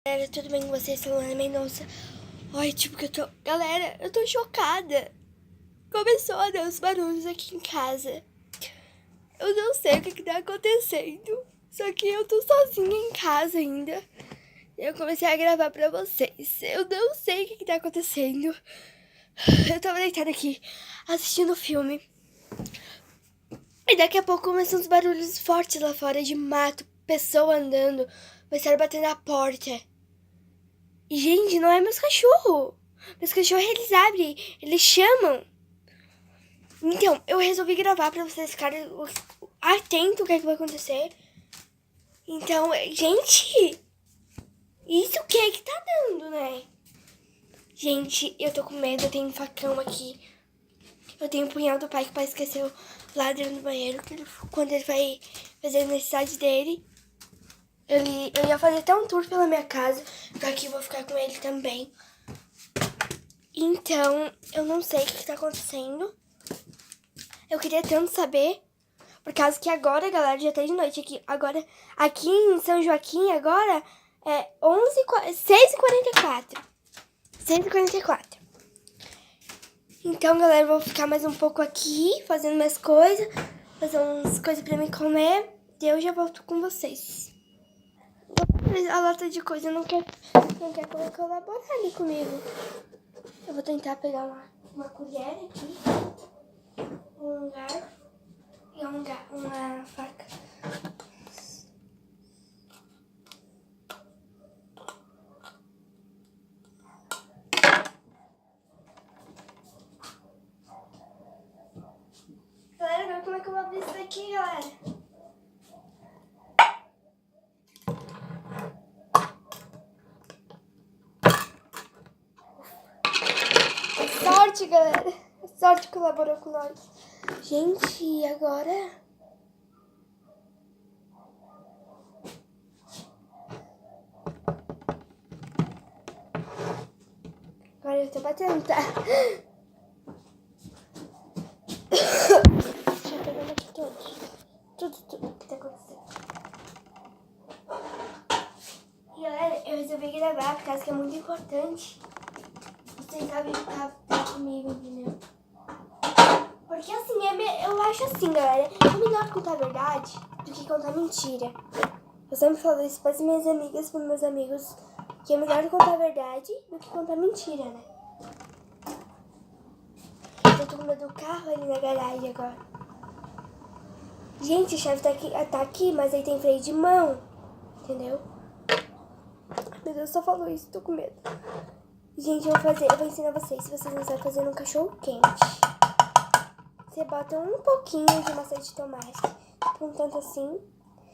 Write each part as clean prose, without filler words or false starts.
Galera, tudo bem com vocês? Luana Mendonça. Ai, tipo que eu tô... Galera, eu tô chocada. Começou a dar uns barulhos aqui em casa. Eu não sei o que tá acontecendo. Só que eu tô sozinha em casa ainda. Eu comecei a gravar pra vocês. Eu não sei o que tá acontecendo. Eu tava deitada aqui, assistindo o filme. E daqui a pouco começam uns barulhos fortes lá fora de mato. Pessoa andando. Começaram a bater na porta. E, gente, não é meus cachorros. Meus cachorros, eles abrem, eles chamam. Então, eu resolvi gravar pra vocês ficarem atentos ao que é que vai acontecer. Então, gente, isso o que é que tá dando, né? Gente, eu tô com medo, eu tenho um facão aqui. Eu tenho um punhal do pai que o pai esqueceu lá dentro do banheiro. Quando ele vai fazer a necessidade dele. Eu ia fazer até um tour pela minha casa. Aqui eu vou ficar com ele também. Então, eu não sei o que tá acontecendo. Eu queria tanto saber. Por causa que agora, galera, já tá de noite aqui. Agora, aqui em São Joaquim, agora é 6h44. 6h44. Então, galera, eu vou ficar mais um pouco aqui, fazendo minhas coisas. Fazer umas coisas pra mim comer. E eu já volto com vocês. A lata de coisa não quer colaborar ali comigo. Eu vou tentar pegar uma colher aqui, um garfo e uma faca. Galera, agora como é que eu vou abrir isso daqui, galera? Sorte, galera. A sorte colaborou com nós. Gente, e agora? Agora eu tô batendo, tá? Deixa eu pegar aqui todos. Tudo que tá acontecendo. E galera, eu resolvi gravar por causa que é muito importante. Vocês sabem que tá comigo, entendeu? Porque assim, eu acho assim, galera, é melhor contar a verdade do que contar mentira. Eu sempre falo isso para as minhas amigas, para meus amigos, que é melhor contar a verdade do que contar mentira, né? Eu tô com medo do carro ali na garagem agora. Gente, a chave tá aqui, mas aí tem freio de mão, entendeu? Meu Deus, só falou isso, tô com medo. Gente, eu vou ensinar vocês, se vocês não sabem fazer um cachorro quente. Você bota um pouquinho de massa de tomate, tipo um tanto assim,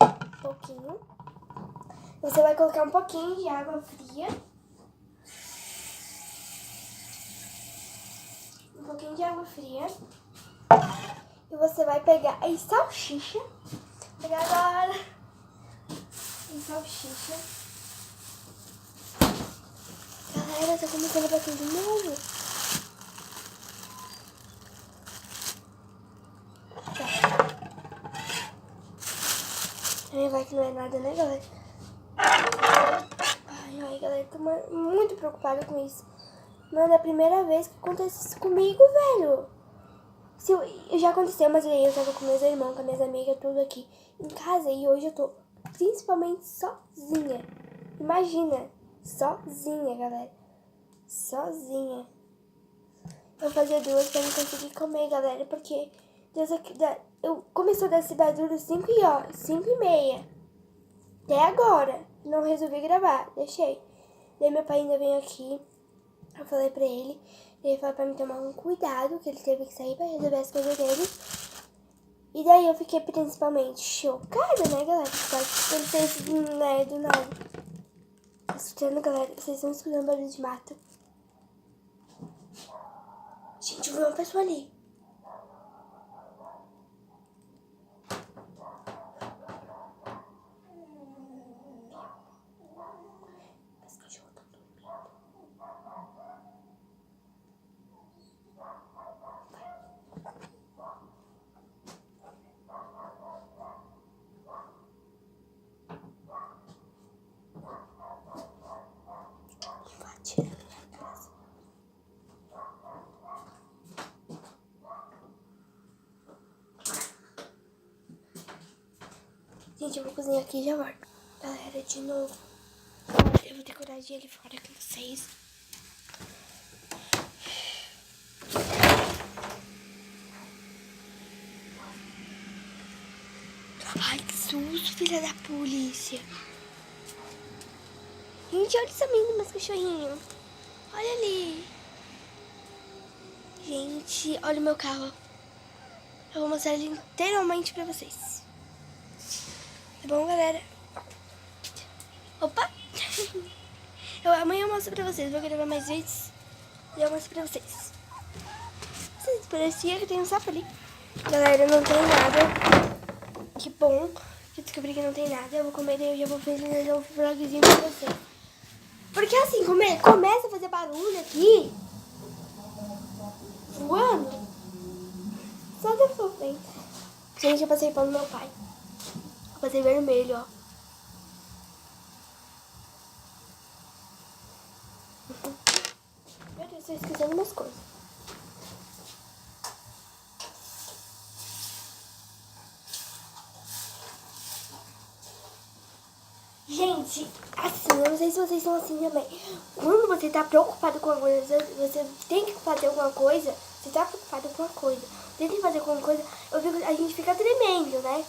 um pouquinho. Você vai colocar um pouquinho de água fria. Um pouquinho de água fria. E você vai pegar a salsicha. Pegar agora. E salsicha. Galera, tá começando a bater de novo. Vai que não é nada, né, galera? Ai, galera, tô muito preocupada com isso. Mano, é a primeira vez que acontece isso comigo, velho. Já aconteceu, mas aí eu tava com meus irmãos, com minhas amigas, tudo aqui em casa. E hoje eu tô principalmente sozinha. Imagina, sozinha, galera. Sozinha. Eu vou fazer duas pra não conseguir comer, galera, porque Deus eu comecei a dar esse barulho 5h30. Até agora. Não resolvi gravar, deixei. Daí meu pai ainda veio aqui. Eu falei pra ele. Ele falou pra mim tomar um cuidado, que ele teve que sair pra resolver as coisas dele. E daí eu fiquei principalmente chocada, né, galera? Porque vocês, né, do nada. Tá escutando, galera? Vocês estão escutando barulho de mato. Gente, eu vi uma pessoa ali. Esse cachorro tá dormindo. Gente, eu vou cozinhar aqui e já volto. Galera, de novo. Eu vou ter coragem de ir ali fora com vocês. Ai, que susto, filha da polícia. Gente, olha essa menina, meus cachorrinhos. Olha ali. Gente, olha o meu carro. Eu vou mostrar ele inteiramente pra vocês. Tá bom, galera? Opa! Amanhã eu mostro pra vocês. Vou gravar mais vídeos e eu mostro pra vocês. Vocês parecia que tem um sapo ali. Galera, não tem nada. Que bom que eu descobri que não tem nada. Eu vou comer e eu já vou finalizar o vlogzinho pra vocês. Porque assim, começa a fazer barulho aqui. Voando. Só da sua frente. Gente, eu passei pano no meu pai. Eu passei vermelho, ó. Meu Deus, tô esquecendo umas coisas. Gente, assim, eu não sei se vocês são assim também. Quando você tá preocupado com alguma coisa, você tem que fazer alguma coisa, você tá preocupado com uma coisa, tem que fazer alguma coisa, a gente fica tremendo, né?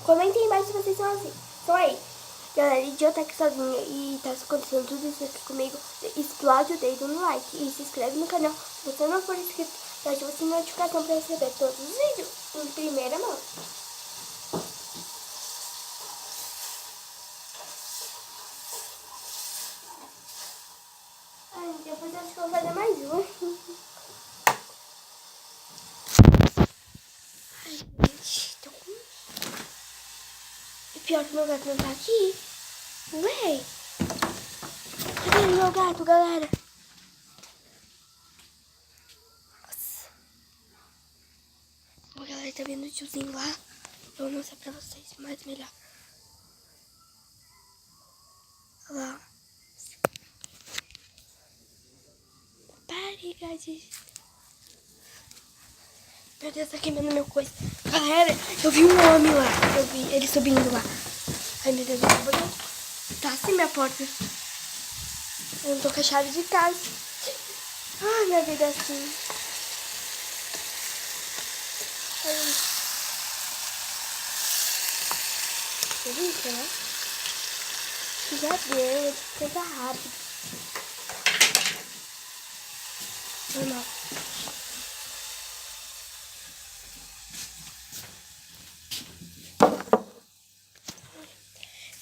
Comentem aí embaixo se vocês são assim. Então aí, galera, e eu tá aqui sozinha e tá acontecendo tudo isso aqui comigo, explode o dedo no like e se inscreve no canal se você não for inscrito e ativa a notificação pra receber todos os vídeos em primeira mão. Depois eu acho que eu vou fazer mais um. Ai, gente, tô com... E pior que meu gato não tá aqui. Ué? Cadê meu gato, galera? Nossa. Bom, galera, tá vendo o tiozinho lá? Eu vou mostrar pra vocês mais melhor. Olha lá. Barrigadinho. Meu Deus, tá queimando meu coisa. Galera, eu vi um homem lá. Eu vi ele subindo lá. Ai, meu Deus, eu vou... Tá assim minha porta. Eu não tô com a chave de casa. Ai, minha vida é assim. Ai. Delícia, né? Já deu, coisa rápida. Normal.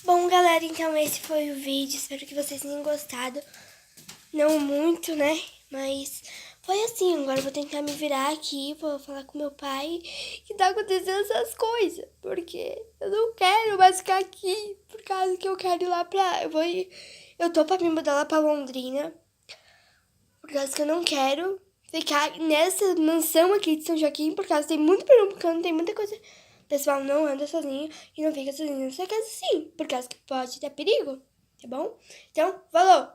Bom, galera, então esse foi o vídeo. Espero que vocês tenham gostado. Não muito, né? Mas foi assim. Agora eu vou tentar me virar aqui. Vou falar com meu pai que tá acontecendo essas coisas. Porque eu não quero mais ficar aqui. Por causa que eu quero ir lá pra... Eu tô pra me mudar lá pra Londrina. Por causa que eu não quero ficar nessa mansão aqui de São Joaquim. Por causa que tem muito pernambucano, tem muita coisa... O pessoal não anda sozinho e não fica sozinho nessa casa assim. Por causa que pode ter perigo, tá bom? Então, falou!